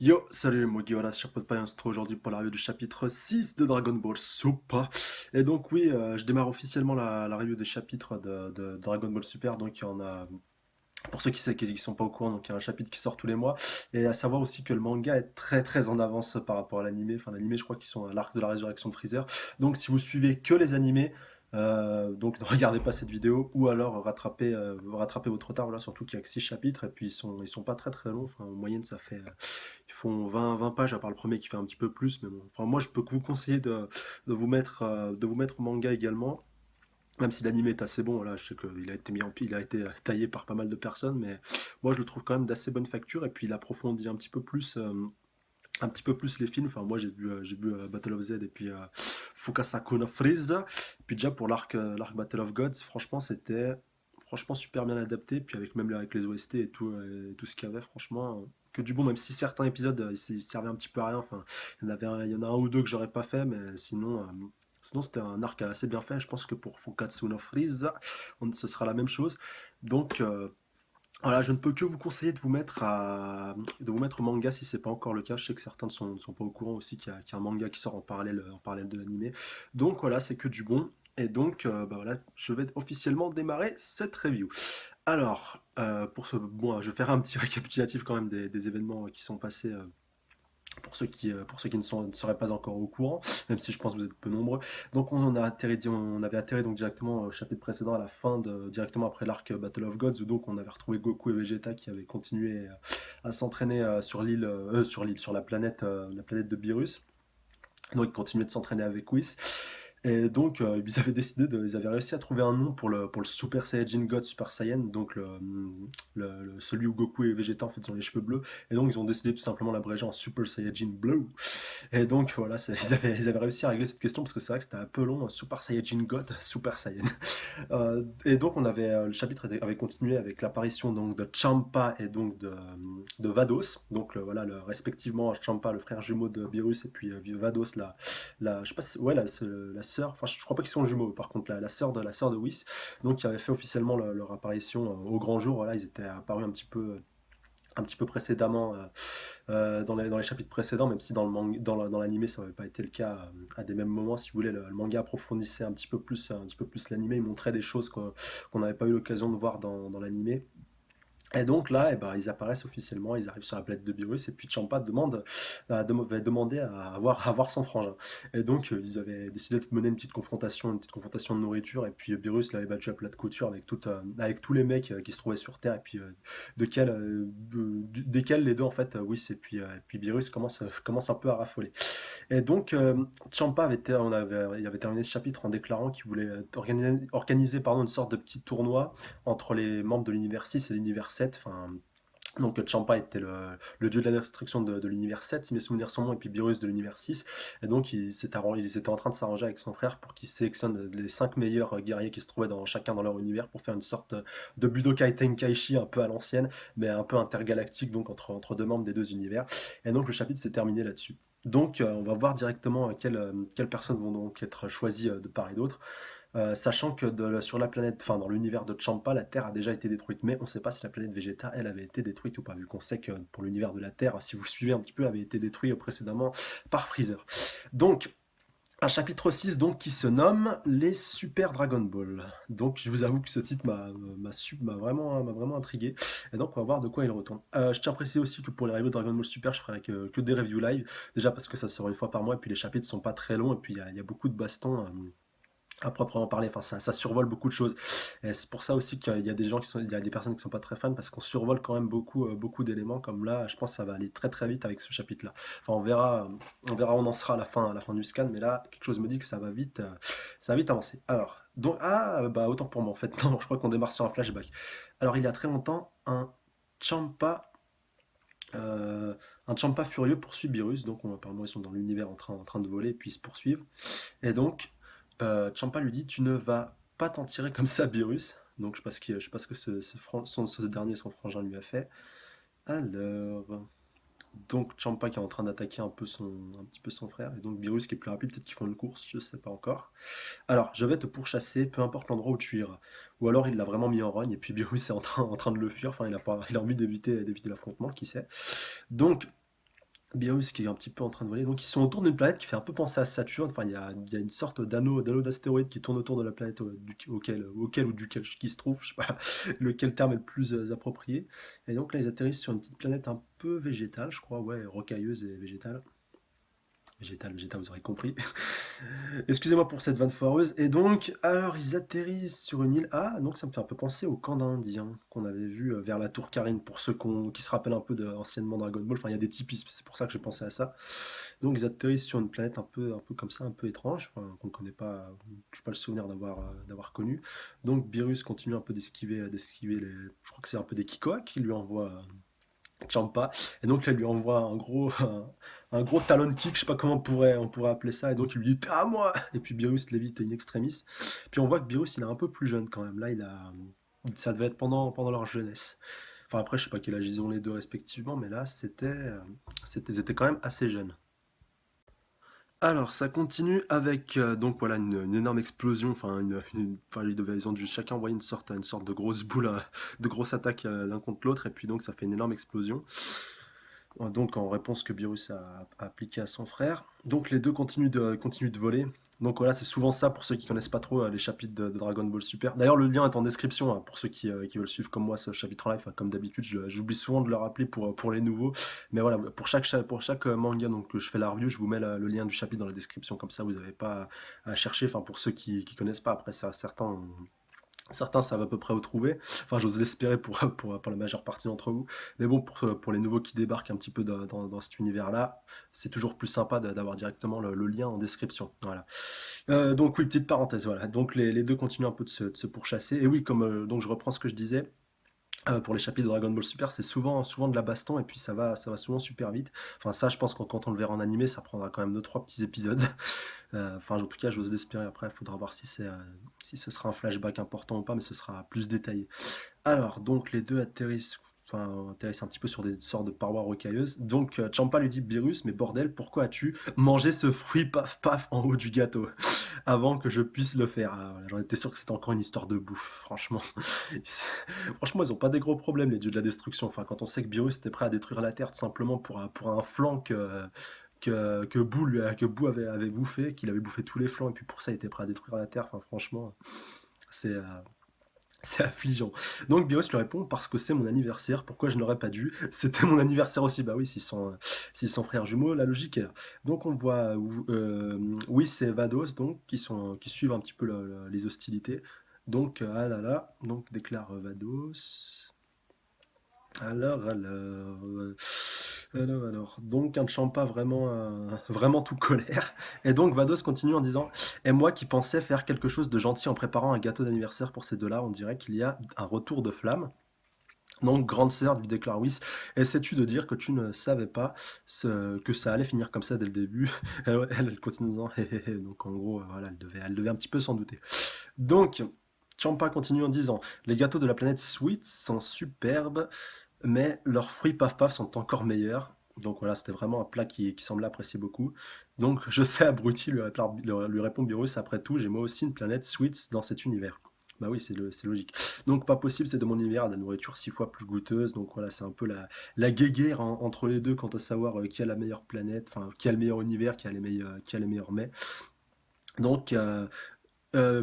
Yo, salut, moi Guillaume, chapeau de paille, on se retrouve aujourd'hui pour la review du chapitre 6 de Dragon Ball Super. Et donc oui, je démarre officiellement la review des chapitres de Dragon Ball Super. Donc il y en a, pour ceux qui sont pas au courant, donc il y a un chapitre qui sort tous les mois. Et à savoir aussi que le manga est très très en avance par rapport à l'animé. Enfin l'animé, je crois qu'ils sont à l'arc de la résurrection de Freezer. Donc si vous suivez que les animés, donc ne regardez pas cette vidéo ou alors rattrapez votre retard. Voilà, surtout qu'il y a que 6 chapitres et puis ils sont pas très très longs. Enfin, en moyenne, ça fait ils font 20 pages, à part le premier qui fait un petit peu plus, mais bon. Enfin, moi, je peux que vous conseiller de vous mettre au manga également. Même si l'anime est assez bon, là, je sais qu'il a été mis en pile, il a été taillé par pas mal de personnes, mais moi je le trouve quand même d'assez bonne facture. Et puis il approfondit un petit peu plus les films. Enfin, moi j'ai vu Battle of Z et puis Fukasako no Freeza. Puis déjà pour l'arc Battle of Gods, franchement c'était super bien adapté. Puis avec les OST et tout ce qu'il y avait, franchement que du bon. Même si certains épisodes ils servaient un petit peu à rien. Enfin, il y en a un ou deux que j'aurais pas fait, mais sinon c'était un arc assez bien fait. Je pense que pour Fukatsu no Freeza, ce sera la même chose. Donc voilà, je ne peux que vous conseiller de vous mettre au manga si c'est pas encore le cas. Je sais que certains ne sont pas au courant aussi qu'il y a un manga qui sort en parallèle de l'animé. Donc voilà, c'est que du bon. Et donc bah voilà, je vais officiellement démarrer cette review. Alors, bon, je vais faire un petit récapitulatif quand même des événements qui sont passés pour ceux qui ne seraient pas encore au courant, même si je pense que vous êtes peu nombreux. Donc on avait atterri donc directement au chapitre précédent directement après l'arc Battle of Gods, où donc on avait retrouvé Goku et Vegeta qui avaient continué à s'entraîner sur la planète de Beerus. Donc ils continuaient de s'entraîner avec Whis. Et donc ils avaient réussi à trouver un nom pour le Super Saiyajin God Super Saiyan, donc celui où Goku et Vegeta en fait ont les cheveux bleus. Et donc ils ont décidé tout simplement l'abréger en Super Saiyajin Blue. Et donc voilà, ils avaient réussi à régler cette question parce que c'est vrai que c'était un peu long, Super Saiyajin God, Super Saiyan. Et donc le chapitre avait continué avec l'apparition donc de Champa et donc de Vados. Donc voilà, respectivement Champa, le frère jumeau de Beerus, et puis Vados, je sais pas ouais, la sœur. Enfin, je crois pas qu'ils sont jumeaux. Par contre, la sœur de Whis. Donc, qui avait fait officiellement leur apparition au grand jour. Voilà, ils étaient apparus un petit peu précédemment dans les chapitres précédents, même si dans l'animé ça n'avait pas été le cas à des mêmes moments. Si vous voulez, le manga approfondissait un petit peu plus l'animé, il montrait des choses qu'on n'avait pas eu l'occasion de voir dans l'animé. Et donc là, eh ben, ils apparaissent officiellement, ils arrivent sur la planète de Beerus, et puis Champa va demander à voir son frangin. Et donc ils avaient décidé de mener une petite confrontation de nourriture, et puis Beerus l'avait battu à plat de couture avec tous les mecs qui se trouvaient sur Terre, et puis desquels les deux en fait, Whis et puis Beerus commencent un peu à raffoler. Et donc, Ciampa il avait terminé ce chapitre en déclarant qu'il voulait organiser pardon, une sorte de petit tournoi entre les membres de l'univers 6 et l'univers 7. Enfin, donc Ciampa était le dieu de la destruction de l'univers 7, si mes souvenirs sont bons, et puis Beerus de l'univers 6. Et donc ils étaient en train de s'arranger avec son frère pour qu'il sélectionne les 5 meilleurs guerriers qui se trouvaient chacun dans leur univers pour faire une sorte de Budokai Tenkaichi un peu à l'ancienne, mais un peu intergalactique, donc entre deux membres des deux univers. Et donc le chapitre s'est terminé là-dessus. Donc on va voir directement quelles personnes vont donc être choisies de part et d'autre. Sachant que sur la planète, enfin dans l'univers de Champa, la Terre a déjà été détruite, mais on ne sait pas si la planète Vegeta, elle, avait été détruite ou pas, vu qu'on sait que pour l'univers de la Terre, si vous suivez un petit peu, avait été détruit précédemment par Freezer. Donc, un chapitre 6 donc, qui se nomme Les Super Dragon Ball. Donc, je vous avoue que ce titre m'a vraiment intrigué. Et donc, on va voir de quoi il retourne. Je tiens à préciser aussi que pour les reviews de Dragon Ball Super, je ferai que des reviews live. Déjà parce que ça sort une fois par mois, et puis les chapitres sont pas très longs, et puis il y a beaucoup de bastons. À proprement parler, enfin ça survole beaucoup de choses. Et c'est pour ça aussi qu'il y a il y a des personnes qui sont pas très fans parce qu'on survole quand même beaucoup d'éléments. Comme là, je pense que ça va aller très très vite avec ce chapitre-là. Enfin, on verra où on en sera à la fin du scan, mais là, quelque chose me dit que ça va vite avancer. Alors, donc bah autant pour moi en fait. Non, je crois qu'on démarre sur un flashback. Alors, il y a très longtemps, Champa, euh, un Champa furieux poursuit Beerus. Donc, apparemment, ils sont dans l'univers en train de voler et puis ils se poursuivent. Et donc, Champa lui dit: Tu ne vas pas t'en tirer comme ça, Beerus. Donc, je sais pas ce que ce dernier, son frangin, lui a fait. Alors. Donc, Champa qui est en train d'attaquer un petit peu son frère. Et donc, Beerus qui est plus rapide, peut-être qu'ils font une course, je sais pas encore. Alors, je vais te pourchasser, peu importe l'endroit où tu iras. Ou alors, il l'a vraiment mis en rogne, et puis Beerus est en train de le fuir. Enfin, il a envie d'éviter l'affrontement, qui sait. Donc, Beerus qui est un petit peu en train de voler. Donc ils sont autour d'une planète qui fait un peu penser à Saturne. Enfin, il y a une sorte d'anneau d'astéroïde qui tourne autour de la planète auquel ou duquel qui se trouve. Je sais pas lequel terme est le plus approprié. Et donc là, ils atterrissent sur une petite planète un peu végétale, je crois, ouais, rocailleuse et végétale. Végétale, vous aurez compris. Excusez-moi pour cette vanne foireuse. Et donc, alors, ils atterrissent sur une île. Ah, donc ça me fait un peu penser au camp d'Indiens qu'on avait vu vers la tour Karine, pour ceux qui se rappellent un peu anciennement Dragon Ball. Enfin, il y a des typismes, c'est pour ça que j'ai pensé à ça. Donc, ils atterrissent sur une planète un peu comme ça, un peu étrange, enfin, qu'on ne connaît pas, je n'ai pas le souvenir d'avoir connu. Donc, Beerus continue un peu d'esquiver les. Je crois que c'est un peu des Kikoa qui lui envoient Champa. Et donc, là, il lui envoie un gros talon kick, je sais pas comment on pourrait appeler ça. Et donc, il lui dit: t'es à moi! Et puis, Beerus l'évite in extremis. Puis, on voit que Beerus, il est un peu plus jeune quand même. Là, ça devait être pendant leur jeunesse. Enfin, après, je sais pas quel âge ils ont les deux respectivement, mais là, ils étaient quand même assez jeunes. Alors, ça continue avec donc voilà une énorme explosion. Enfin, enfin, ils ont dû chacun envoyer une sorte de grosse boule, de grosse attaque l'un contre l'autre, et puis donc ça fait une énorme explosion. Donc en réponse que Beerus a appliqué à son frère. Donc les deux continuent de voler. Donc voilà, c'est souvent ça pour ceux qui connaissent pas trop les chapitres de Dragon Ball Super. D'ailleurs, le lien est en description hein, pour ceux qui veulent suivre comme moi ce chapitre-là. Enfin, comme d'habitude, j'oublie souvent de le rappeler pour les nouveaux. Mais voilà, pour chaque manga donc, que je fais la review, je vous mets le lien du chapitre dans la description. Comme ça, vous n'avez pas à chercher. Enfin, pour ceux qui connaissent pas, après, ça, certains savent à peu près où trouver. Enfin, j'ose l'espérer pour la majeure partie d'entre vous. Mais bon, pour les nouveaux qui débarquent un petit peu dans cet univers-là, c'est toujours plus sympa d'avoir directement le lien en description. Voilà. Donc oui, petite parenthèse, voilà. Donc les deux continuent un peu de se pourchasser. Et oui, comme donc je reprends ce que je disais, pour les chapitres de Dragon Ball Super, c'est souvent de la baston et puis ça va souvent super vite. Enfin, ça, je pense que quand on le verra en animé, ça prendra quand même deux trois petits épisodes. Enfin, en tout cas, j'ose l'espérer. Après, il faudra voir si ce sera un flashback important ou pas, mais ce sera plus détaillé. Alors, donc les deux atterrissent un petit peu sur des sortes de parois rocailleuses. Donc, Champa lui dit: Beerus, mais bordel, pourquoi as-tu mangé ce fruit paf paf en haut du gâteau avant que je puisse le faire? Ah, voilà, j'en étais sûr que c'était encore une histoire de bouffe, franchement. Franchement, ils ont pas des gros problèmes, les dieux de la destruction. Enfin, quand on sait que Beerus était prêt à détruire la Terre tout simplement pour un flanc que Boo avait bouffé, qu'il avait bouffé tous les flancs, et puis pour ça, il était prêt à détruire la Terre. Enfin, franchement, c'est. C'est affligeant. Donc Bios lui répond: parce que c'est mon anniversaire, pourquoi je n'aurais pas dû? C'était mon anniversaire aussi. Bah oui, s'ils sont frères jumeaux, la logique est là. Donc on voit Whis et Vados donc, qui suivent un petit peu les hostilités. Donc, ah là là, donc déclare Vados. Alors. Donc un Champa vraiment, vraiment tout colère. Et donc Vados continue en disant: et moi qui pensais faire quelque chose de gentil en préparant un gâteau d'anniversaire pour ces deux-là, on dirait qu'il y a un retour de flamme. Donc grande sœur lui déclare Whis: et sais-tu de dire que tu ne savais pas que ça allait finir comme ça dès le début? Elle continue en disant: hé, hé, hé. Donc en gros, voilà, elle devait un petit peu s'en douter. Donc Champa continue en disant: les gâteaux de la planète Sweet sont superbes, mais leurs fruits paf paf sont encore meilleurs. Donc voilà, c'était vraiment un plat qui semblait apprécier beaucoup. Donc je sais, abruti, lui répond Beerus: après tout, j'ai moi aussi une planète Sweets dans cet univers. Bah oui, c'est logique. Donc pas possible, c'est de mon univers, de la nourriture 6 fois plus goûteuse. Donc voilà, c'est un peu la guéguerre entre les deux quant à savoir qui a la meilleure planète, enfin qui a le meilleur univers, qui a les meilleurs mets. Donc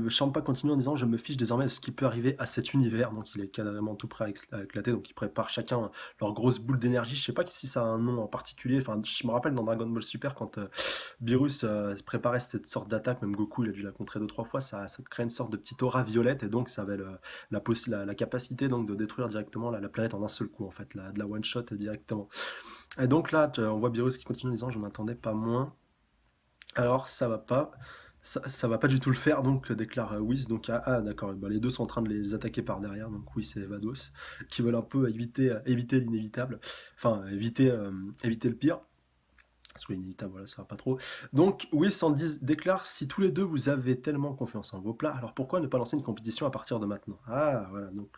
Champa continue en disant: je me fiche désormais de ce qui peut arriver à cet univers. Donc il est carrément tout prêt à éclater. Donc ils préparent chacun leur grosse boule d'énergie. Je sais pas si ça a un nom en particulier. Enfin, je me rappelle dans Dragon Ball Super quand Beerus préparait cette sorte d'attaque, même Goku il a dû la contrer deux trois fois. Ça crée une sorte de petite aura violette et donc ça avait la capacité donc de détruire directement la planète en un seul coup en fait, de la one shot directement. Et donc là, on voit Beerus qui continue en disant: je m'attendais pas moins. Alors ça va pas. Ça va pas du tout le faire, donc déclare Whis. Donc d'accord, bah, les deux sont en train de les attaquer par derrière, donc Whis et Vados, qui veulent un peu éviter l'inévitable, enfin éviter le pire. Parce que l'inévitable, voilà, ça va pas trop. Donc Whis déclare: si tous les deux vous avez tellement confiance en vos plats, alors pourquoi ne pas lancer une compétition à partir de maintenant? Ah voilà, donc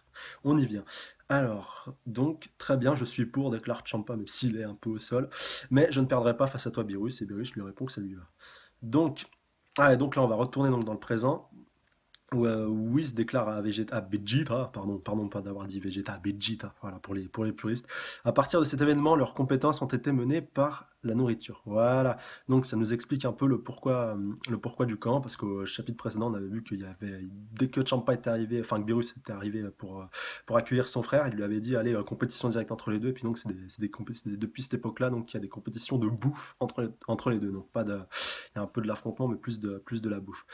on y vient. Alors, donc, très bien, je suis pour, déclare Champa, même s'il est un peu au sol. Mais je ne perdrai pas face à toi, Beerus, et Beerus lui répond que ça lui va. Donc, et donc là, on va retourner donc dans le présent. où Whis déclare à Vegeta, pardon pas d'avoir dit Vegeta, à Vegeta, voilà, pour les puristes. À partir de cet événement, leurs compétences ont été menées par la nourriture. Voilà. Donc ça nous explique un peu le pourquoi du camp, parce qu'au chapitre précédent, on avait vu qu'il y avait, dès que Champa était arrivé, enfin que Beerus était arrivé pour accueillir son frère, il lui avait dit, allez, compétition directe entre les deux, et puis donc depuis cette époque-là, donc il y a des compétitions de bouffe entre les deux, donc pas de, il y a un peu de l'affrontement, mais plus de la bouffe.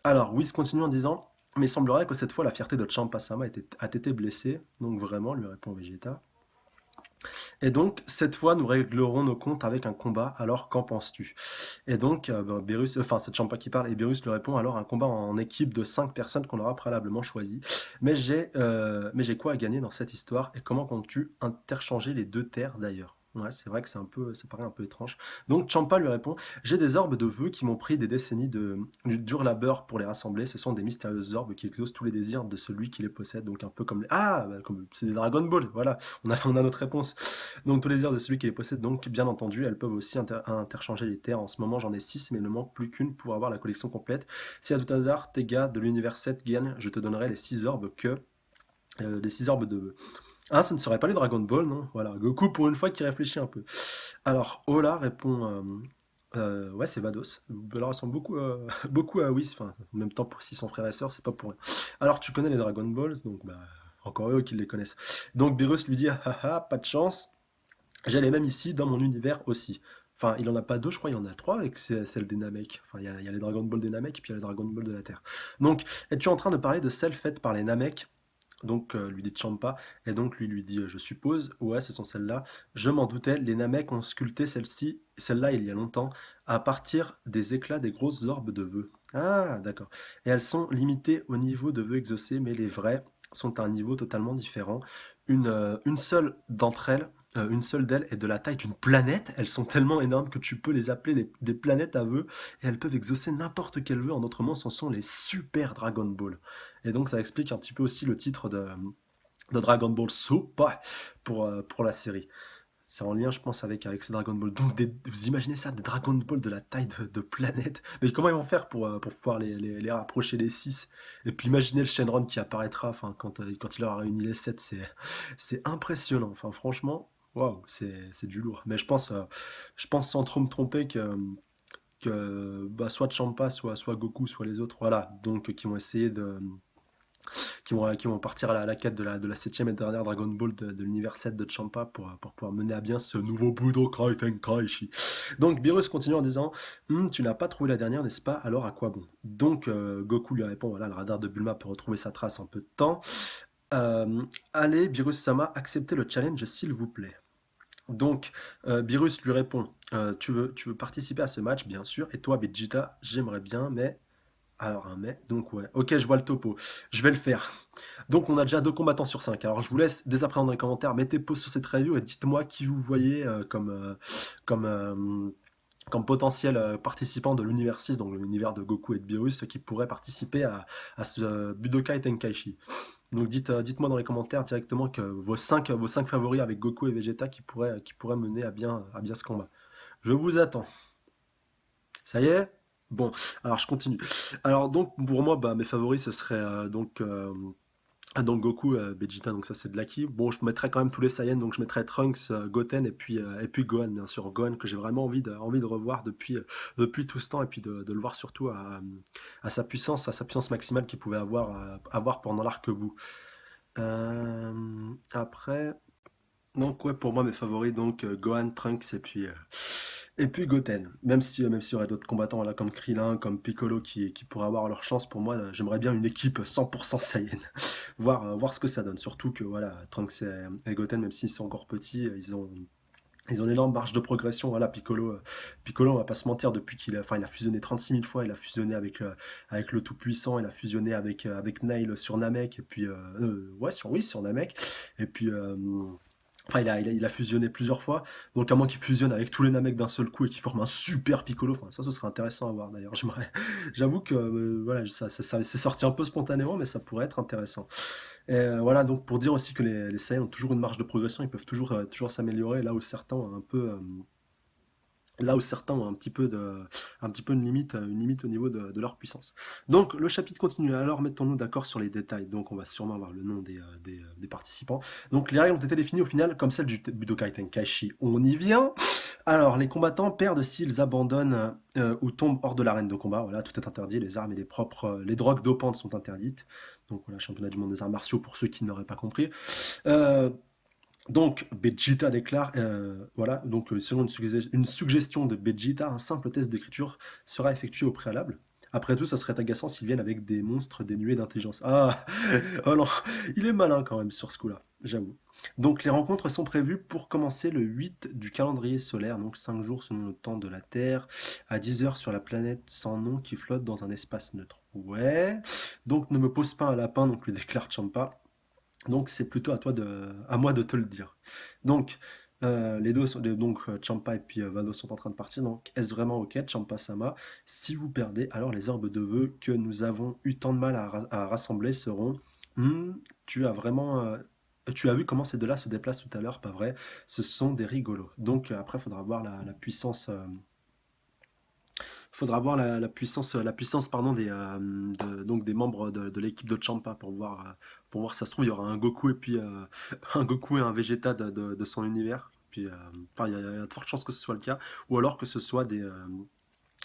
Alors, Whis continue en disant, mais il semblerait que cette fois la fierté de Champa-sama a été blessée, donc vraiment, lui répond Vegeta. Et donc, cette fois, nous réglerons nos comptes avec un combat, alors qu'en penses-tu? Et donc, c'est Champa qui parle, et Beerus lui répond, alors un combat en équipe de 5 personnes qu'on aura préalablement choisi. Mais j'ai quoi à gagner dans cette histoire, et comment comptes-tu interchanger les deux terres d'ailleurs? Ouais, c'est vrai que ça paraît un peu étrange. Donc Champa lui répond, j'ai des orbes de vœux qui m'ont pris des décennies de dur labeur pour les rassembler. Ce sont des mystérieuses orbes qui exaucent tous les désirs de celui qui les possède. Donc un peu comme comme c'est des Dragon Ball. Voilà, on a notre réponse. Donc tous les désirs de celui qui les possède. Donc bien entendu, elles peuvent aussi interchanger les terres. En ce moment, j'en ai 6, mais il ne manque plus qu'une pour avoir la collection complète. Si à tout hasard, tes gars de l'univers 7 gagnent, je te donnerai les 6 orbes les 6 orbes de... Ah, ce ne serait pas les Dragon Ball, non? Voilà, Goku pour une fois qui réfléchit un peu. Alors, Ola répond, ouais, c'est Vados. Elle ressemble beaucoup, beaucoup à Whis, enfin, en même temps, pour si son frère et sœur, c'est pas pour rien. Alors, tu connais les Dragon Balls, donc bah, encore eux qui les connaissent. Donc, Beerus lui dit, ah ah ah, pas de chance, j'ai les mêmes ici, dans mon univers aussi. Enfin, il en a pas deux, je crois, il en a trois, avec celle des Namek. Enfin, il y a les Dragon Ball des Namek, et puis il y a les Dragon Ball de la Terre. Donc, es-tu en train de parler de celles faites par les Namek? Donc, lui dit Champa, et donc lui dit, je suppose, ouais, ce sont celles-là. Je m'en doutais, les Namek ont sculpté celle-là il y a longtemps, à partir des éclats des grosses orbes de vœux. Ah, d'accord. Et elles sont limitées au niveau de vœux exaucés, mais les vraies sont à un niveau totalement différent. Une seule d'entre elles, une seule d'elles est de la taille d'une planète. Elles sont tellement énormes que tu peux les appeler des planètes à vœux, et elles peuvent exaucer n'importe quel vœu. En d'autres mots, ce sont les super Dragon Ball. Et donc ça explique un petit peu aussi le titre de Dragon Ball Super pour la série. C'est en lien, je pense, avec ces Dragon Ball. Donc, vous imaginez ça, des Dragon Ball de la taille de planète. Mais comment ils vont faire pour pouvoir les rapprocher les 6? Et puis, imaginez le Shenron qui apparaîtra enfin, quand il aura réuni les 7. C'est impressionnant. Enfin, franchement, waouh, c'est du lourd. Mais je pense sans trop me tromper que bah, soit Champa, soit Goku, soit les autres, voilà, donc qui vont essayer qui vont partir à la quête de la septième et dernière Dragon Ball de l'univers 7 de Champa pour pouvoir mener à bien ce nouveau Budokai Tenkaichi. Donc Beerus continue en disant, tu n'as pas trouvé la dernière, n'est-ce pas? Alors à quoi bon? Donc Goku lui répond, voilà, le radar de Bulma peut retrouver sa trace en peu de temps. Allez, Beerus-sama, acceptez le challenge s'il vous plaît. Donc, Beerus lui répond, tu veux participer à ce match, bien sûr, et toi, Vegeta, j'aimerais bien, mais alors un mais, donc ouais. Ok, je vois le topo. Je vais le faire. Donc on a déjà 2 combattants sur 5. Alors je vous laisse dès après dans les commentaires, mettez pause sur cette review et dites-moi qui vous voyez comme, comme potentiel participant de l'univers 6, donc l'univers de Goku et de Beerus, qui pourrait participer à ce Budokai Tenkaichi. Donc dites-moi dans les commentaires directement que vos 5 favoris avec Goku et Vegeta qui pourraient mener à bien ce combat. Je vous attends. Ça y est? Bon, alors je continue. Alors donc pour moi, bah, mes favoris ce serait donc Goku, Vegeta, donc ça c'est de l'acquis. Bon, je mettrais quand même tous les Saiyans, donc je mettrais Trunks, Goten et puis Gohan, bien sûr. Gohan que j'ai vraiment envie de revoir depuis tout ce temps, et puis de le voir surtout à à sa puissance maximale qu'il pouvait avoir pendant l'arc bout. Après, donc ouais, pour moi mes favoris, donc Gohan, Trunks et puis Goten. Même s'il y aurait d'autres combattants là, comme Krillin, comme Piccolo qui pourraient avoir leur chance, pour moi j'aimerais bien une équipe 100% Saiyan. Voir ce que ça donne. Surtout que voilà, Trunks et Goten, même s'ils sont encore petits, ils ont une énorme marge de progression. Voilà, Piccolo, on va pas se mentir, depuis il a fusionné 36 000 fois, il a fusionné avec le Tout-Puissant, il a fusionné avec Nail sur Namek, et puis, ouais, sur Namek, et puis, enfin, il a fusionné plusieurs fois, donc à moins qu'il fusionne avec tous les Namek d'un seul coup et qu'il forme un super Piccolo, enfin, ça ce serait intéressant à voir d'ailleurs. J'avoue que voilà, c'est sorti un peu spontanément, mais ça pourrait être intéressant. Et voilà, donc pour dire aussi que les Saiyans ont toujours une marge de progression, ils peuvent toujours s'améliorer, là où certains ont Là où certains ont un petit peu une limite au niveau de leur puissance. Donc le chapitre continue. Alors mettons-nous d'accord sur les détails. Donc on va sûrement avoir le nom des participants. Donc les règles ont été définies au final comme celles du Budokai Tenkaichi. On y vient. Alors les combattants perdent s'ils abandonnent ou tombent hors de l'arène de combat. Voilà, tout est interdit. Les armes et les drogues dopantes sont interdites. Donc voilà, championnat du monde des arts martiaux pour ceux qui n'auraient pas compris. Euh, donc, Vegeta déclare, voilà, donc selon une suggestion de Vegeta, un simple test d'écriture sera effectué au préalable. Après tout, ça serait agaçant s'ils viennent avec des monstres dénués d'intelligence. Ah, oh non, il est malin quand même sur ce coup-là, j'avoue. Donc, les rencontres sont prévues pour commencer le 8 du calendrier solaire, donc 5 jours selon le temps de la Terre, à 10 heures sur la planète sans nom qui flotte dans un espace neutre. Ouais, donc ne me pose pas un lapin, donc lui déclare Champa. Donc c'est plutôt à moi de te le dire. Donc les deux donc Champa et puis Vado sont en train de partir. Donc est-ce vraiment ok, Champa-sama? Si vous perdez, alors les orbes de vœux que nous avons eu tant de mal à rassembler seront. Hmm, tu as vraiment, tu as vu comment ces deux-là se déplacent tout à l'heure, pas vrai? Ce sont des rigolos. Donc après, il faudra voir la puissance. Faudra voir la puissance pardon, donc des membres de l'équipe de Champa pour voir si ça se trouve, il y aura un Goku et puis un Goku et un Vegeta de son univers. Puis, enfin, il y a de fortes chances que ce soit le cas, ou alors que ce soit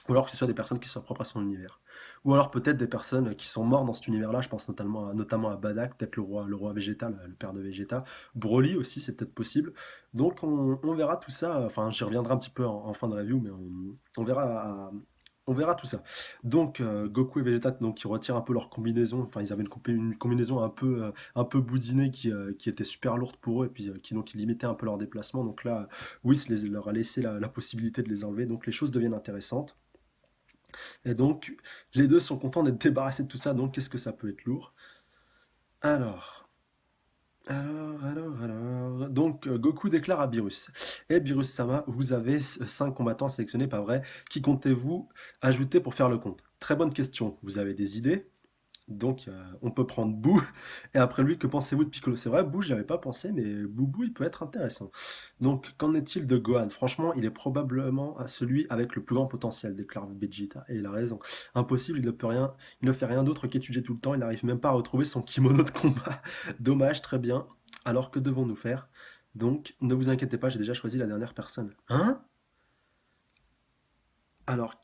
ou alors que ce soit des personnes qui soient propres à son univers. Ou alors peut-être des personnes qui sont mortes dans cet univers-là, je pense notamment à Badak, peut-être le roi Vegeta, le père de Vegeta. Broly aussi, c'est peut-être possible. Donc on verra tout ça, enfin j'y reviendrai un petit peu en fin de review, mais on verra on verra tout ça. Donc Goku et Vegeta donc qui retirent un peu leur combinaison, enfin ils avaient une combinaison un peu boudinée qui était super lourde pour eux et puis qui limitait un peu leur déplacement. Donc là, Whis leur a laissé la possibilité de les enlever. Donc les choses deviennent intéressantes. Et donc, les deux sont contents d'être débarrassés de tout ça, donc qu'est-ce que ça peut être lourd? Alors, donc Goku déclare à Beerus. Et Beerus-sama, vous avez 5 combattants sélectionnés, pas vrai? Qui comptez-vous ajouter pour faire le compte? Très bonne question. Vous avez des idées? Donc, on peut prendre Boo. Et après lui, que pensez-vous de Piccolo? C'est vrai, Boo, j'y avais pas pensé, mais Boubou, il peut être intéressant. Donc, qu'en est-il de Gohan? Franchement, il est probablement celui avec le plus grand potentiel, déclare Vegeta. Et il a raison. Impossible, il ne fait rien d'autre qu'étudier tout le temps. Il n'arrive même pas à retrouver son kimono de combat. Dommage, très bien. Alors, que devons-nous faire? Donc, ne vous inquiétez pas, j'ai déjà choisi la dernière personne. Hein? Alors,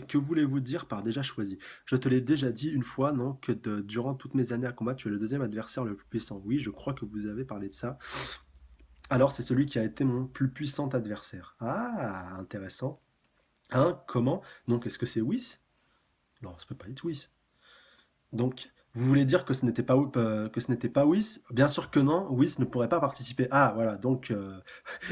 que voulez-vous dire par déjà choisi? Je te l'ai déjà dit une fois, non, durant toutes mes années à combat, tu es le deuxième adversaire le plus puissant. Oui, je crois que vous avez parlé de ça. Alors, c'est celui qui a été mon plus puissant adversaire. Ah, intéressant. Hein, comment? Donc, est-ce que c'est Whis? Non, ça peut pas être Whis. Donc, vous voulez dire que que ce n'était pas Whis? Bien sûr que non, Whis ne pourrait pas participer. Ah, voilà, donc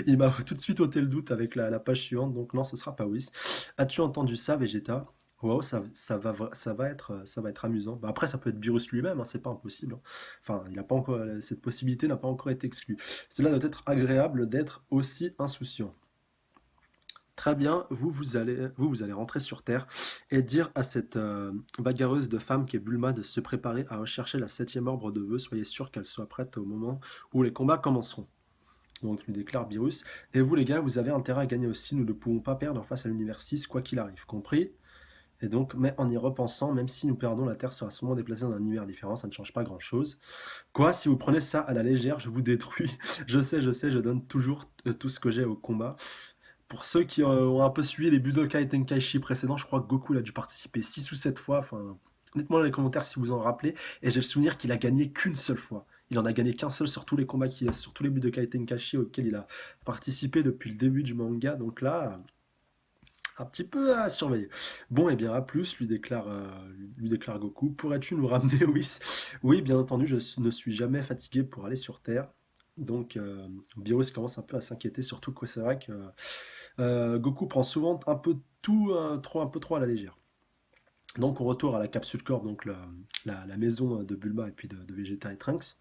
il m'a tout de suite ôté le doute avec la page suivante, donc non, ce sera pas Whis. As-tu entendu ça, Vegeta? Wow, ça va être amusant. Bah, après, ça peut être Beerus lui-même, hein, c'est pas impossible, hein. Enfin, il a pas encore, cette possibilité n'a pas encore été exclue. Cela doit être agréable d'être aussi insouciant. Très bien, vous allez rentrer sur Terre et dire à cette bagarreuse de femme qui est Bulma de se préparer à rechercher la septième orbre de vœux. Soyez sûr qu'elle soit prête au moment où les combats commenceront. Donc lui déclare Beerus. Et vous les gars, vous avez intérêt à gagner aussi. Nous ne pouvons pas perdre face à l'univers 6, quoi qu'il arrive. Compris? Et donc, mais en y repensant, même si nous perdons, la Terre sera sûrement déplacée dans un univers différent, ça ne change pas grand-chose. Quoi, si vous prenez ça à la légère, je vous détruis. Je sais, je donne toujours tout ce que j'ai au combat. Pour ceux qui ont un peu suivi les Budokai Tenkaichi précédents, je crois que Goku il a dû participer 6 ou 7 fois. Enfin, dites-moi dans les commentaires si vous en rappelez. Et j'ai le souvenir qu'il a gagné qu'une seule fois. Il en a gagné qu'un seul sur tous les combats, sur tous les Budokai Tenkaichi auxquels il a participé depuis le début du manga. Donc là, un petit peu à surveiller. Bon, et bien à plus, lui déclare Goku. Pourrais-tu nous ramener, Whis? Oui, bien entendu, ne suis jamais fatigué pour aller sur Terre. Donc, Beerus commence un peu à s'inquiéter, surtout que c'est vrai que Goku prend souvent un peu tout, un peu trop à la légère. Donc on retourne à la capsule corps, donc la maison de Bulma et puis de Vegeta et Trunks.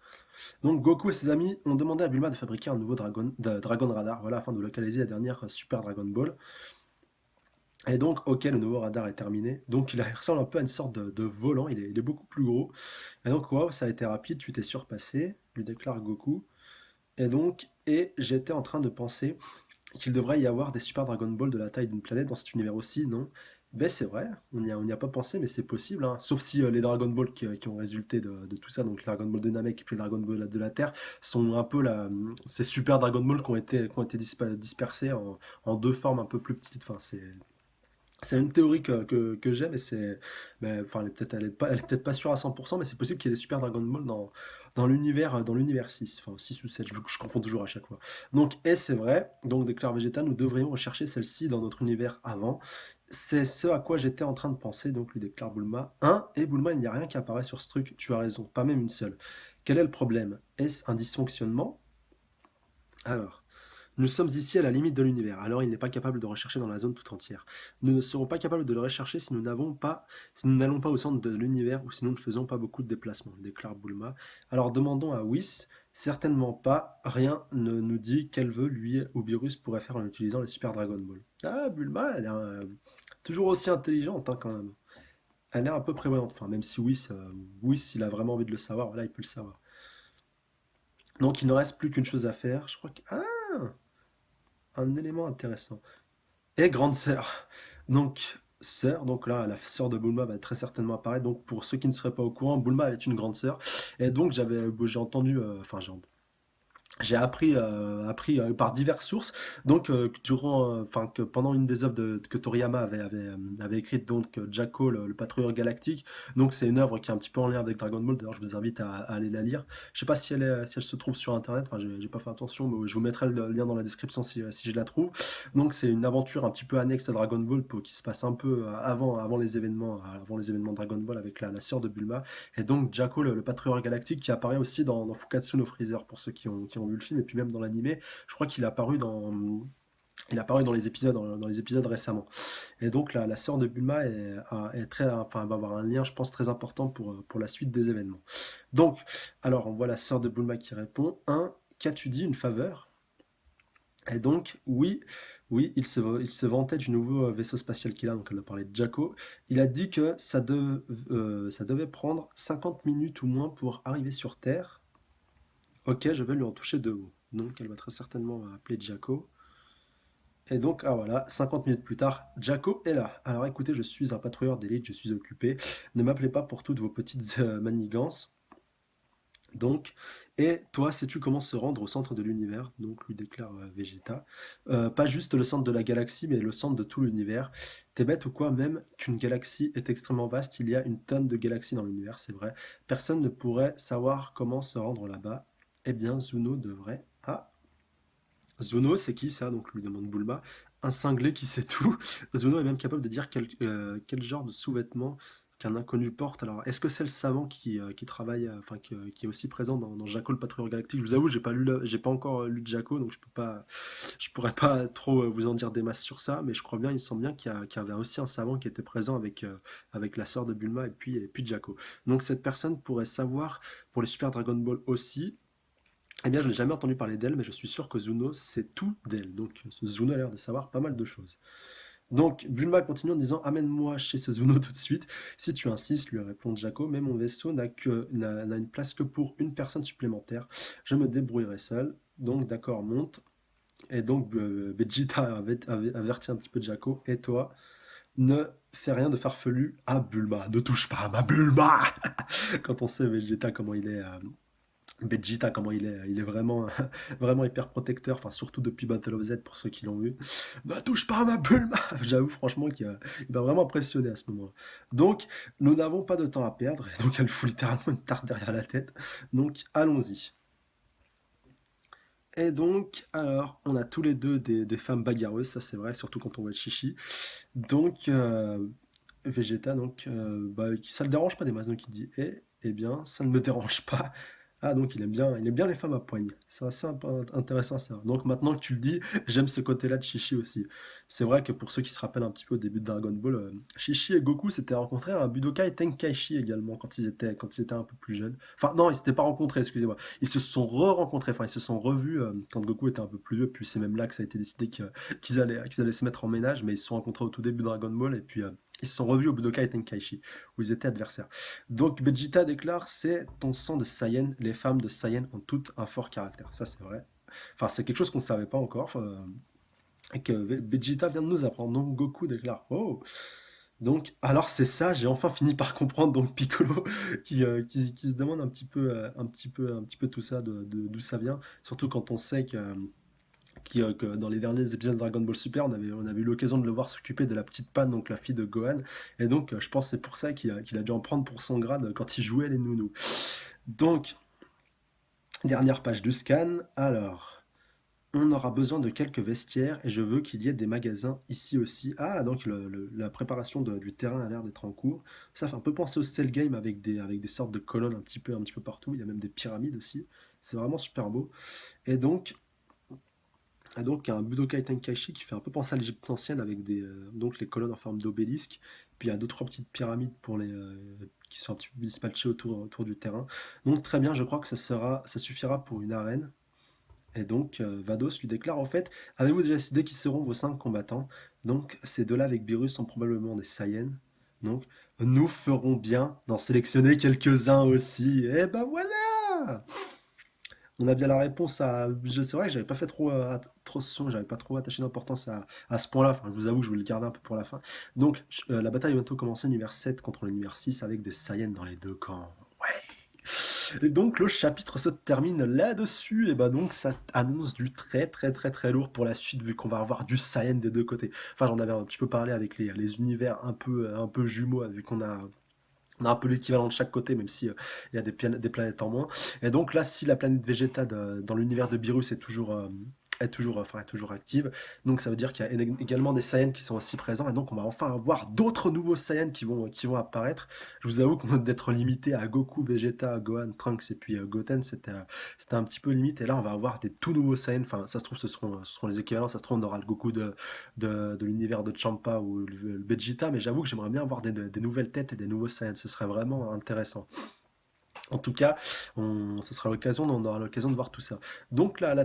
Donc Goku et ses amis ont demandé à Bulma de fabriquer un nouveau Dragon Radar, voilà, afin de localiser la dernière Super Dragon Ball. Et donc, ok, le nouveau radar est terminé. Donc il ressemble un peu à une sorte de volant, il est beaucoup plus gros. Et donc, waouh, ça a été rapide, tu t'es surpassé, lui déclare Goku. Et donc, j'étais en train de penser, qu'il devrait y avoir des Super Dragon Ball de la taille d'une planète dans cet univers aussi, non? Ben c'est vrai, on n'y a pas pensé, mais c'est possible, hein. Sauf si les Dragon Ball qui ont résulté de tout ça, donc le Dragon Ball de Namek et puis le Dragon Ball de la Terre, sont un peu ces Super Dragon Ball qui ont été dispersés en deux formes un peu plus petites. Enfin, c'est une théorie que j'aime et enfin, elle est peut-être pas sûre à 100%, mais c'est possible qu'il y ait des Super Dragon Ball dans l'univers 6, enfin 6 ou 7, je confonds toujours à chaque fois. Donc, et c'est vrai, donc déclare Vegeta, nous devrions rechercher celle-ci dans notre univers avant. C'est ce à quoi j'étais en train de penser, donc lui déclare Bulma. Et Bulma, il n'y a rien qui apparaît sur ce truc, tu as raison, pas même une seule. Quel est le problème? Est-ce un dysfonctionnement? Alors. Nous sommes ici à la limite de l'univers, alors il n'est pas capable de rechercher dans la zone tout entière. Nous ne serons pas capables de le rechercher si nous n'allons pas au centre de l'univers ou si nous ne faisons pas beaucoup de déplacements, déclare Bulma. Alors demandons à Whis, certainement pas, rien ne nous dit qu'elle veut, lui ou Beerus pourrait faire en utilisant les Super Dragon Ball. Ah, Bulma, elle est toujours aussi intelligente hein, quand même. Elle est un peu prévoyante, enfin même si Whis, il a vraiment envie de le savoir, voilà, il peut le savoir. Donc il ne reste plus qu'une chose à faire, je crois que... Ah, un élément intéressant. Et grande sœur. Donc, sœur, donc là, la sœur de Bulma va très certainement apparaître. Donc, pour ceux qui ne seraient pas au courant, Bulma est une grande sœur. Et donc, j'ai entendu, enfin, j'ai appris par diverses sources, donc enfin que pendant une des œuvres que Toriyama avait écrite, donc Jacko, le patrouilleur galactique, donc c'est une œuvre qui est un petit peu en lien avec Dragon Ball. D'ailleurs, je vous invite à aller la lire. Je sais pas si elle se trouve sur Internet. Enfin, j'ai pas fait attention, mais je vous mettrai le lien dans la description si je la trouve. Donc c'est une aventure un petit peu annexe à Dragon Ball qui se passe un peu avant les événements Dragon Ball avec la sœur de Bulma. Et donc Jacko, le patrouilleur galactique, qui apparaît aussi dans Fukatsu no Freezer, pour ceux qui ont vu le film, et puis même dans l'animé, je crois qu'il est apparu dans les épisodes récemment. Et donc la sœur de Bulma enfin, va avoir un lien, je pense, très important pour la suite des événements. Donc, alors on voit la sœur de Bulma qui répond, qu'as-tu dit, une faveur? Et donc, oui, oui, il se vantait du nouveau vaisseau spatial qu'il a, donc elle a parlé de Jacko. Il a dit que ça devait prendre 50 minutes ou moins pour arriver sur Terre. Ok, je vais lui en toucher deux mots. Donc, elle va très certainement appeler Jacko. Et donc, ah voilà, 50 minutes plus tard, Jacko est là. Alors écoutez, je suis un patrouilleur d'élite, je suis occupé. Ne m'appelez pas pour toutes vos petites manigances. Donc, et toi, sais-tu comment se rendre au centre de l'univers? Donc, lui déclare Vegeta. Pas juste le centre de la galaxie, mais le centre de tout l'univers. T'es bête ou quoi? Même qu'une galaxie est extrêmement vaste, il y a une tonne de galaxies dans l'univers, c'est vrai. Personne ne pourrait savoir comment se rendre là-bas. Eh bien, Zuno devrait. Ah, Zuno, c'est qui ça? Donc, lui demande Bulma. Un cinglé qui sait tout. Zuno est même capable de dire quel genre de sous-vêtements qu'un inconnu porte. Alors, est-ce que c'est le savant qui travaille, enfin, qui est aussi présent dans Jacko le Patrouilleur Galactique? Je vous avoue, j'ai pas encore lu Jacko, donc je pourrais pas trop vous en dire des masses sur ça, mais je crois bien, il me semble bien qu'il y avait aussi un savant qui était présent avec la sœur de Bulma et puis Jacko. Donc, cette personne pourrait savoir pour les Super Dragon Ball aussi. Eh bien, je n'ai jamais entendu parler d'elle, mais je suis sûr que Zuno sait tout d'elle. Donc, ce Zuno a l'air de savoir pas mal de choses. Donc, Bulma continue en disant: Amène-moi chez ce Zuno tout de suite. Si tu insistes, lui répond Jacko, mais mon vaisseau n'a une place que pour une personne supplémentaire. Je me débrouillerai seul. Donc, d'accord, monte. Et donc, Vegeta avertit un petit peu Jacko. Et toi, ne fais rien de farfelu à Bulma. Ne touche pas à ma Bulma. Quand on sait Vegeta comment il est. Vegeta, comment il est vraiment, vraiment hyper protecteur, enfin surtout depuis Battle of Z pour ceux qui l'ont vu. Ne touche pas à ma Bulma. J'avoue franchement qu'il m'a vraiment impressionné à ce moment-là. Donc, nous n'avons pas de temps à perdre, et donc elle fout littéralement une tarte derrière la tête. Donc, allons-y. Et donc, alors, on a tous les deux des femmes bagarreuses, ça c'est vrai, surtout quand on voit Chichi. Donc, Vegeta, donc, bah, ça le dérange pas des masses, donc il dit, eh bien, ça ne me dérange pas. Ah, donc il aime bien les femmes à poigne. C'est assez intéressant ça. Donc maintenant que tu le dis, j'aime ce côté-là de Chichi aussi. C'est vrai que pour ceux qui se rappellent un petit peu au début de Dragon Ball, Chichi et Goku s'étaient rencontrés à un Budokai Tenkaichi également quand ils étaient un peu plus jeunes. Enfin non, ils s'étaient pas rencontrés, excusez-moi. Ils se sont re-rencontrés, enfin ils se sont revus quand Goku était un peu plus vieux, puis c'est même là que ça a été décidé qu'ils allaient se mettre en ménage, mais ils se sont rencontrés au tout début de Dragon Ball, et puis ils se sont revus au Budokai Tenkaichi, où ils étaient adversaires. Donc Vegeta déclare: c'est ton sang de Saiyan, les femmes de Saiyan ont toutes un fort caractère. Ça c'est vrai. Enfin, c'est quelque chose qu'on ne savait pas encore. Et que Vegeta vient de nous apprendre. Donc Goku déclare oh. Donc, alors c'est ça, j'ai enfin fini par comprendre donc Piccolo qui se demande un petit peu tout ça, d'où ça vient. Surtout quand on sait que dans les derniers épisodes de Dragon Ball Super, on avait eu l'occasion de le voir s'occuper de la petite Pan, donc la fille de Gohan. Et donc, je pense que c'est pour ça qu'il a dû en prendre pour son grade quand il jouait les nounous. Donc, dernière page du scan. Alors, on aura besoin de quelques vestiaires et je veux qu'il y ait des magasins ici aussi. Ah, donc la préparation du terrain a l'air d'être en cours. Ça fait un peu penser au Cell Game avec des sortes de colonnes un petit peu partout. Il y a même des pyramides aussi. C'est vraiment super beau. Et donc, il y a un Budokai Tenkaichi qui fait un peu penser à l'Égypte ancienne avec donc les colonnes en forme d'obélisque. Puis il y a deux, trois petites pyramides qui sont un petit peu dispatchées autour du terrain. Donc très bien, je crois que ça suffira pour une arène. Et donc, Vados lui déclare en fait, avez-vous déjà décidé qui seront vos 5 combattants? Donc, ces deux-là avec Beerus sont probablement des Saiyans. Donc, nous ferons bien d'en sélectionner quelques-uns aussi. Et ben voilà! On a bien la réponse à. C'est vrai que j'avais pas fait trop son, j'avais pas trop attaché d'importance à ce point-là. Enfin, je vous avoue, je voulais le garder un peu pour la fin. Donc, la bataille va bientôt commencer, l'univers 7 contre l'univers 6 avec des Saiyans dans les deux camps. Et donc le chapitre se termine là-dessus, et bah donc ça annonce du très très très très lourd pour la suite vu qu'on va avoir du Saiyan des deux côtés. Enfin j'en avais un petit peu parlé avec les univers un peu jumeaux, vu qu'on a un peu l'équivalent de chaque côté, même si il y a des planètes en moins. Et donc là, si la planète Vegeta dans l'univers de Beerus est toujours active, donc ça veut dire qu'il y a également des Saiyans qui sont aussi présents, et donc on va enfin avoir d'autres nouveaux Saiyans qui vont apparaître. Je vous avoue qu'on d'être limité à Goku, Vegeta, Gohan, Trunks et puis Goten, c'était un petit peu limite. Et là, on va avoir des tout nouveaux Saiyans. Enfin, ça se trouve, ce seront les équivalents. Ça se trouve, on aura le Goku de l'univers de Champa ou le Vegeta, mais j'avoue que j'aimerais bien avoir des nouvelles têtes et des nouveaux Saiyans, ce serait vraiment intéressant. En tout cas, on aura l'occasion de voir tout ça. Donc la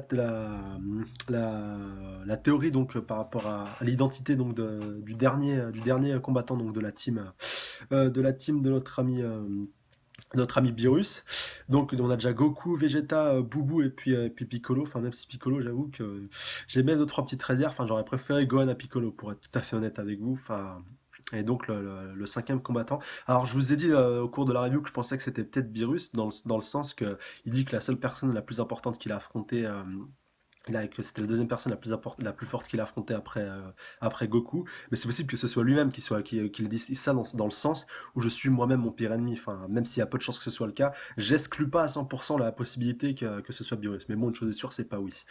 théorie donc par rapport à l'identité donc du dernier combattant donc de la team de notre ami Beerus. Donc on a déjà Goku, Vegeta, Boubou et puis Piccolo. Enfin même si Piccolo, j'avoue que j'aimais deux trois petites réserves. Enfin j'aurais préféré Gohan à Piccolo pour être tout à fait honnête avec vous. Enfin et donc le cinquième combattant. Alors je vous ai dit au cours de la review que je pensais que c'était peut-être Beerus dans le sens que il dit que la seule personne la plus importante qu'il a affrontée que c'était la deuxième personne la plus forte qu'il a affrontée après Goku, mais c'est possible que ce soit lui-même qui dise ça dans le sens où je suis moi-même mon pire ennemi, enfin, même s'il y a peu de chances que ce soit le cas, j'exclus pas à 100% la possibilité que ce soit Beerus, mais bon, une chose est sûre, c'est pas oui.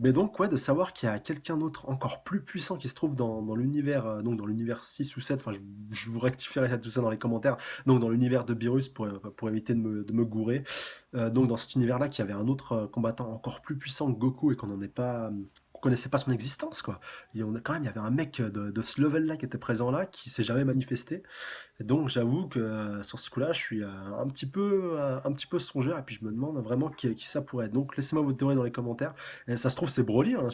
Mais donc, ouais, de savoir qu'il y a quelqu'un d'autre encore plus puissant qui se trouve dans l'univers, donc dans l'univers 6 ou 7, enfin, je vous rectifierai tout ça dans les commentaires, donc dans l'univers de Beerus pour éviter de me gourer. Donc dans cet univers-là, qu'il y avait un autre combattant encore plus puissant que Goku et qu'on connaissait pas son existence, quoi. Il y avait un mec de ce level-là qui était présent là, qui s'est jamais manifesté. Et donc j'avoue que sur ce coup-là, je suis un petit peu songeur et puis je me demande vraiment qui ça pourrait être. Donc laissez-moi vos théories dans les commentaires. Et ça se trouve c'est Broly, hein,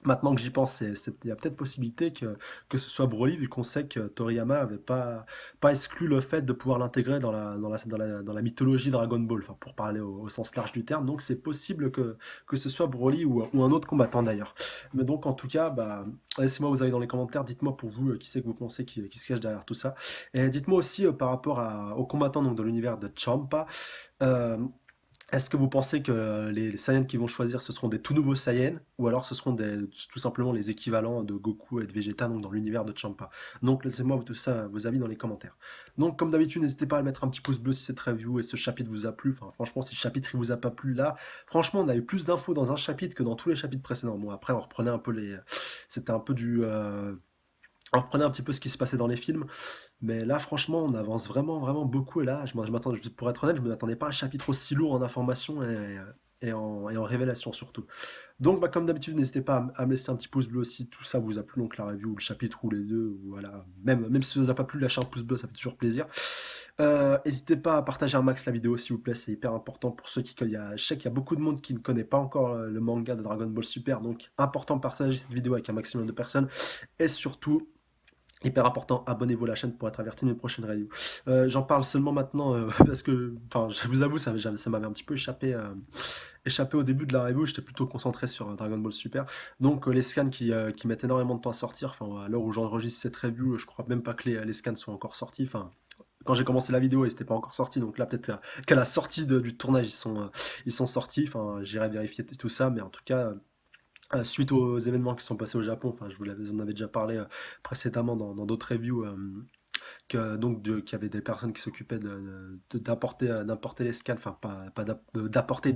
maintenant que j'y pense, il y a peut-être possibilité que ce soit Broly, vu qu'on sait que Toriyama avait pas exclu le fait de pouvoir l'intégrer dans la mythologie Dragon Ball, enfin, pour parler au sens large du terme. Donc c'est possible que ce soit Broly ou un autre combattant d'ailleurs. Mais donc en tout cas, bah, laissez-moi vous avis dans les commentaires, dites-moi pour vous qui c'est que vous pensez qui se cache derrière tout ça. Et dites-moi aussi par rapport aux combattants donc, de l'univers de Champa. euh, Est-ce que vous pensez que les Saiyans qui vont choisir, ce seront des tout nouveaux Saiyans, ou alors ce seront tout simplement les équivalents de Goku et de Vegeta donc dans l'univers de Champa? Donc laissez-moi tout ça, vos avis dans les commentaires. Donc comme d'habitude, n'hésitez pas à mettre un petit pouce bleu si cette review et ce chapitre vous a plu. Enfin franchement, si ce chapitre il vous a pas plu là, franchement on a eu plus d'infos dans un chapitre que dans tous les chapitres précédents. Bon après on reprenait un peu c'était un peu on reprenait un petit peu ce qui se passait dans les films. Mais là, franchement, on avance vraiment, vraiment beaucoup. Et là, pour être honnête, je ne m'attendais pas à un chapitre aussi lourd en information et en révélation surtout. Donc, bah, comme d'habitude, n'hésitez pas à me laisser un petit pouce bleu si tout ça vous a plu, donc la review, ou le chapitre, ou les deux. Ou voilà. Même si ça vous a pas plu, lâchez un pouce bleu, ça fait toujours plaisir. N'hésitez pas à partager un max la vidéo, s'il vous plaît, c'est hyper important pour ceux qui connaissent. Je sais qu'il y a beaucoup de monde qui ne connaît pas encore le manga de Dragon Ball Super, donc important de partager cette vidéo avec un maximum de personnes. Et surtout, Hyper important, abonnez-vous à la chaîne pour être averti de mes prochaines reviews. J'en parle seulement maintenant parce que, enfin, je vous avoue, ça m'avait un petit peu échappé au début de la review. J'étais plutôt concentré sur Dragon Ball Super. Donc, les scans qui mettent énormément de temps à sortir, enfin, à l'heure où j'enregistre cette review, je crois même pas que les scans sont encore sortis. Enfin, quand j'ai commencé la vidéo, ils n'étaient pas encore sortis. Donc là, peut-être qu'à la sortie du tournage, ils sont sortis. Enfin, j'irai vérifier tout ça. Mais en tout cas, suite aux événements qui sont passés au Japon, enfin, vous en avez déjà parlé précédemment dans d'autres reviews, qu'il y avait des personnes qui s'occupaient d'importer les scans, enfin pas d'importer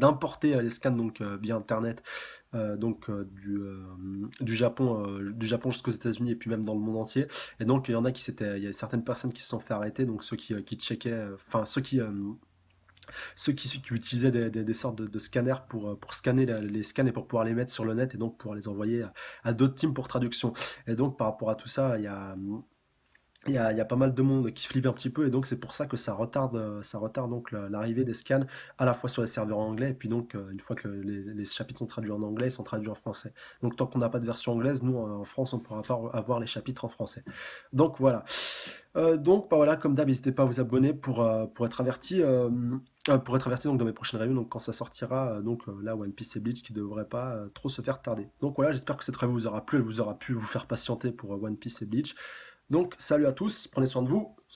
les scans donc via internet, du Japon jusqu'aux États-Unis et puis même dans le monde entier. Et donc il y a certaines personnes qui se sont fait arrêter, donc ceux qui checkaient, enfin ceux qui utilisaient des sortes de scanners pour scanner les scans et pour pouvoir les mettre sur le net et donc pouvoir les envoyer à d'autres teams pour traduction. Et donc par rapport à tout ça, il y a pas mal de monde qui flippe un petit peu et donc c'est pour ça que ça retarde donc l'arrivée des scans à la fois sur les serveurs anglais et puis donc une fois que les chapitres sont traduits en anglais, ils sont traduits en français. Donc tant qu'on n'a pas de version anglaise, nous en France, on ne pourra pas avoir les chapitres en français. Donc voilà. Donc bah voilà, comme d'hab, n'hésitez pas à vous abonner pour être averti donc dans mes prochaines reviews, donc quand ça sortira, donc là One Piece et Bleach qui devrait pas trop se faire tarder. Donc voilà, j'espère que cette review vous aura plu, elle vous aura pu vous faire patienter pour One Piece et Bleach. Donc, salut à tous, prenez soin de vous